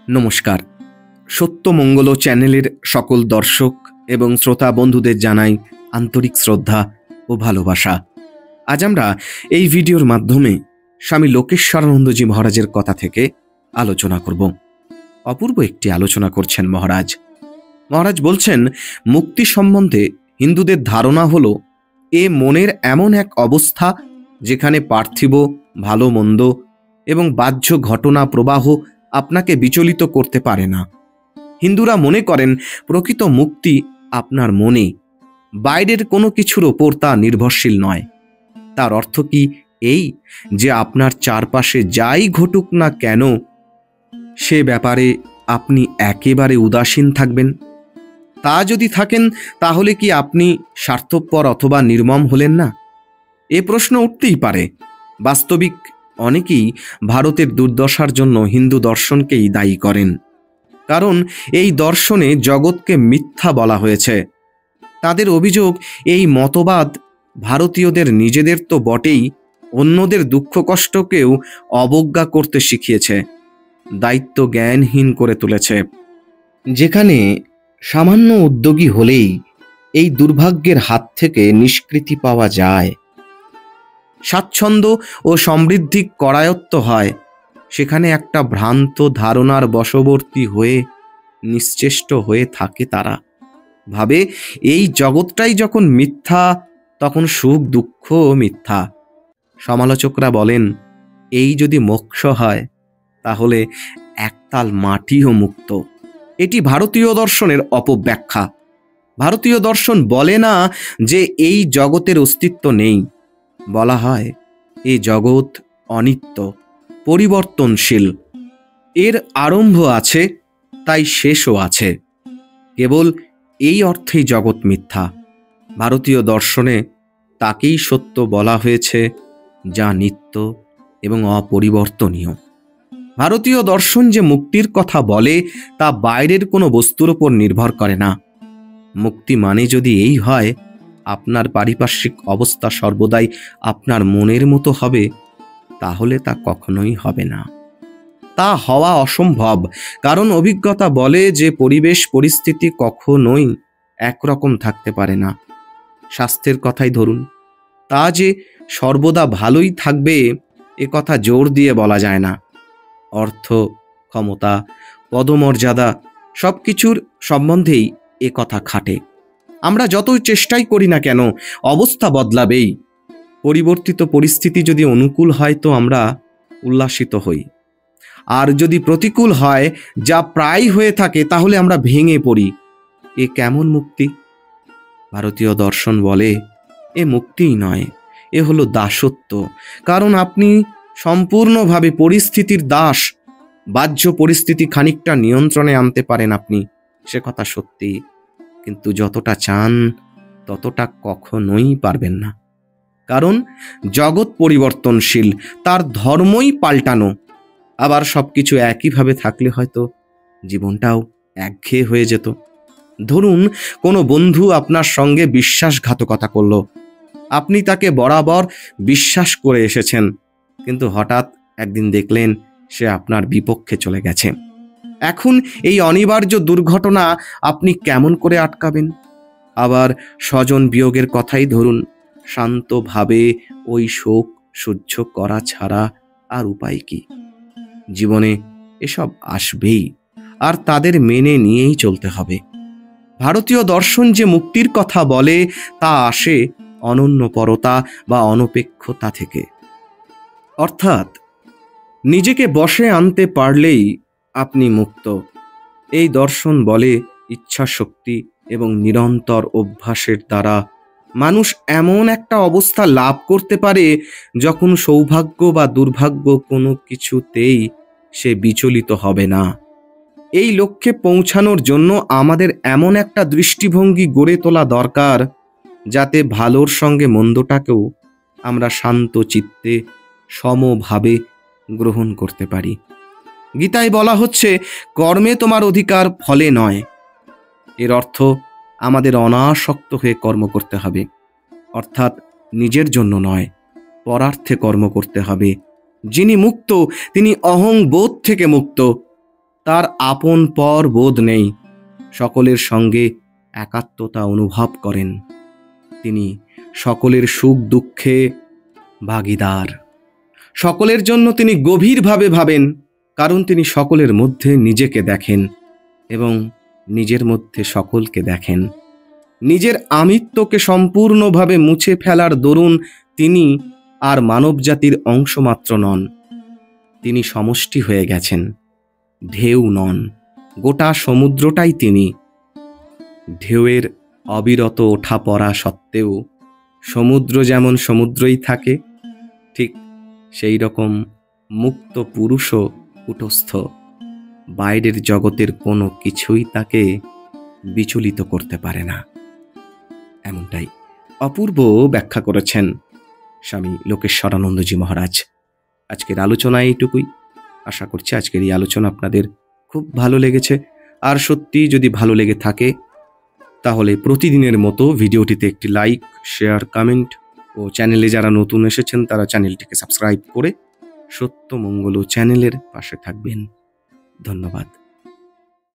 নমস্কার। সত্যমঙ্গল চ্যানেলের সকল দর্শক এবং শ্রোতা বন্ধুদের জানাই আন্তরিক শ্রদ্ধা ও ভালোবাসা। আজ আমরা এই ভিডিওর মাধ্যমে স্বামী লোকেশ্বরানন্দজি মহারাজের কথা থেকে আলোচনা করব। অপূর্ব একটি আলোচনা করছেন মহারাজ। মহারাজ বলছেন, মুক্তি সম্বন্ধে হিন্দুদের ধারণা হলো এ মনের এমন এক অবস্থা যেখানে পার্থিব ভালো মন্দ এবং বাহ্য ঘটনা প্রবাহ আপনাকে বিচলিত করতে পারে না। হিন্দুরা মনে করেন প্রকৃত মুক্তি আপনার মনে, বাইরের কোনো কিছুর ওপর তা নির্ভরশীল নয়। তার অর্থ কি এই যে আপনার চারপাশে যাই ঘটুক না কেন সে ব্যাপারে আপনি একেবারে উদাসীন থাকবেন? তা যদি থাকেন তাহলে কি আপনি স্বার্থপর অথবা নির্মম হলেন না? এ প্রশ্ন উঠতেই পারে। বাস্তবিক অনেকেই ভারতের দুর্দশার জন্য হিন্দু দর্শনকেই দায়ী করেন, কারণ এই দর্শনে জগৎকে মিথ্যা বলা হয়েছে। তাদের অভিযোগ, এই মতবাদ ভারতীয়দের নিজেদের তো বটেই, অন্যদের দুঃখ কষ্টকেও অবজ্ঞা করতে শিখিয়েছে, দায়িত্ব জ্ঞানহীন করে তুলেছে। যেখানে সামান্য উদ্যোগী হলেই এই দুর্ভাগ্যের হাত থেকে নিষ্কৃতি পাওয়া যায়, স্বাচ্ছন্দ্য ও সমৃদ্ধি করায়ত্ত হয়, সেখানে একটা ভ্রান্ত ধারণার বশবর্তী হয়ে নিশ্চেষ্ট হয়ে থাকে। তারা ভাবে এই জগৎটাই যখন মিথ্যা, তখন সুখ দুঃখ মিথ্যা। সমালোচকরা বলেন, এই যদি মোক্ষ হয় তাহলে একতাল মাটিও মুক্ত। এটি ভারতীয় দর্শনের অপব্যাখ্যা। ভারতীয় দর্শন বলে না যে এই জগতের অস্তিত্ব নেই, বলা হয় এই জগৎ অনিত্য, পরিবর্তনশীল। এর আরম্ভ আছে, তাই শেষও আছে। কেবল এই অর্থেই জগৎ মিথ্যা। ভারতীয় দর্শনে তাকেই সত্য বলা হয়েছে যা নিত্য এবং অপরিবর্তনীয়। ভারতীয় দর্শন যে মুক্তির কথা বলে তা বাইরের কোনো বস্তুর উপর নির্ভর করে না। মুক্তি মানে যদি এই হয় আপনার পারিপার্শ্বিক অবস্থা সর্বদাই আপনার মনের মতো হবে, তাহলে তা কখনোই হবে না। তা হওয়া অসম্ভব, কারণ অভিজ্ঞতা বলে যে পরিবেশ পরিস্থিতি কখনোই একরকম থাকতে পারে না। স্বাস্থ্যের কথাই ধরুন, তা যে সর্বদা ভালোই থাকবে এ কথা জোর দিয়ে বলা যায় না। অর্থ, ক্ষমতা, পদমর্যাদা সব কিছুর সম্বন্ধেই এ কথা খাটে। আমরা যতই চেষ্টাই করি না কেন, অবস্থা বদলাবেই। পরিবর্তিত পরিস্থিতি যদি অনুকূল হয় তো আমরা উল্লাসিত হই, আর যদি প্রতিকূল হয়, যা প্রায় হয়ে থাকে, তাহলে আমরা ভেঙে পড়ি। এ কেমন মুক্তি? ভারতীয় দর্শন বলে এ মুক্তিই নয়, এ হলো দাসত্ব। কারণ আপনি সম্পূর্ণভাবে পরিস্থিতির দাস। বাহ্য পরিস্থিতি খানিকটা নিয়ন্ত্রণে আনতে পারেন আপনি, সে কথা সত্যি, কিন্তু যতটা চান ততটা কখনোই পারবেন না। কারণ জগৎ পরিবর্তনশীল, তার ধর্মই পাল্টানো। আবার সবকিছু একইভাবে থাকলে হয়তো জীবনটাও একঘেয়ে হয়ে যেত। ধরুন কোনো বন্ধু আপনার সঙ্গে বিশ্বাসঘাতকতা করলো। আপনি তাকে বরাবর বিশ্বাস করে এসেছেন, কিন্তু হঠাৎ একদিন দেখলেন সে আপনার বিপক্ষে চলে গেছে। এখন এই অনিবার্য দুর্ঘটনা আপনি কেমন করে আটকাবেন? আবার স্বজন বিয়োগের কথাই ধরুন, শান্তভাবে ওই শোক সহ্য করা ছাড়া আর উপায় কি? জীবনে এসব আসবেই, আর তাদের মেনে নিয়েই চলতে হবে। ভারতীয় দর্শন যে মুক্তির কথা বলে তা আসে অনন্যপরতা বা অনপেক্ষতা থেকে। অর্থাৎ নিজেকে বশে আনতে পারলেই আপনি মুক্ত। এই দর্শন বলে ইচ্ছা শক্তি এবং নিরন্তর অভ্যাসের দ্বারা মানুষ এমন একটা অবস্থা লাভ করতে পারে যখন সৌভাগ্য বা দুর্ভাগ্য কোনো কিছুতেই সে বিচলিত হবে না। এই লক্ষ্যে পৌঁছানোর জন্য আমাদের এমন একটা দৃষ্টিভঙ্গি গড়ে তোলা দরকার যাতে ভালোর সঙ্গে মন্দটাকেও আমরা শান্ত চিত্তে সমভাবে গ্রহণ করতে পারি। গীতায় বলা হচ্ছে, কর্মে তোমার অধিকার, ফলে নয়। এর অর্থ আমাদের অনাসক্ত হয়ে কর্ম করতে হবে, অর্থাৎ নিজের জন্য নয়, পরার্থে কর্ম করতে হবে। যিনি মুক্ত তিনি অহংবোধ থেকে মুক্ত। তার আপন পর বোধ নেই, সকলের সঙ্গে একাত্মতা অনুভব করেন। তিনি সকলের সুখ দুঃখে ভাগীদার। সকলের জন্য তিনি গভীরভাবে ভাবেন, কারণ তিনি সকলের মধ্যে নিজেকে দেখেন এবং নিজের মধ্যে সকলকে দেখেন। নিজের আমিত্বকে সম্পূর্ণভাবে মুছে ফেলার দরুন তিনি আর মানবজাতির অংশমাত্র নন, তিনি সমষ্টি হয়ে গেছেন, ঢেউ নন, গোটা সমুদ্রটাই তিনি। ঢেউয়ের অবিরত ওঠা পড়া সত্ত্বেও সমুদ্র যেমন সমুদ্রই থাকে, ঠিক সেই রকম মুক্ত পুরুষও কুটস্থ। বাইরের জগতের কোনো কিছুই তাকে বিচলিত করতে পারে না। এমনটাই অপূর্ব ব্যাখ্যা করেছেন স্বামী লোকেশ্বরানন্দজি মহারাজ। আজকের আলোচনা এইটুকুই। আশা করছি আজকের এই আলোচনা আপনাদের খুব ভালো লেগেছে। আর সত্যি যদি ভালো লেগে থাকে তাহলে প্রতিদিনের মতো ভিডিওটিতে একটি লাইক, শেয়ার, কমেন্ট ও চ্যানেলে যারা নতুন এসেছেন তারা চ্যানেলটিকে সাবস্ক্রাইব করে সত্যমঙ্গল চ্যানেলের পাশে থাকবেন। ধন্যবাদ।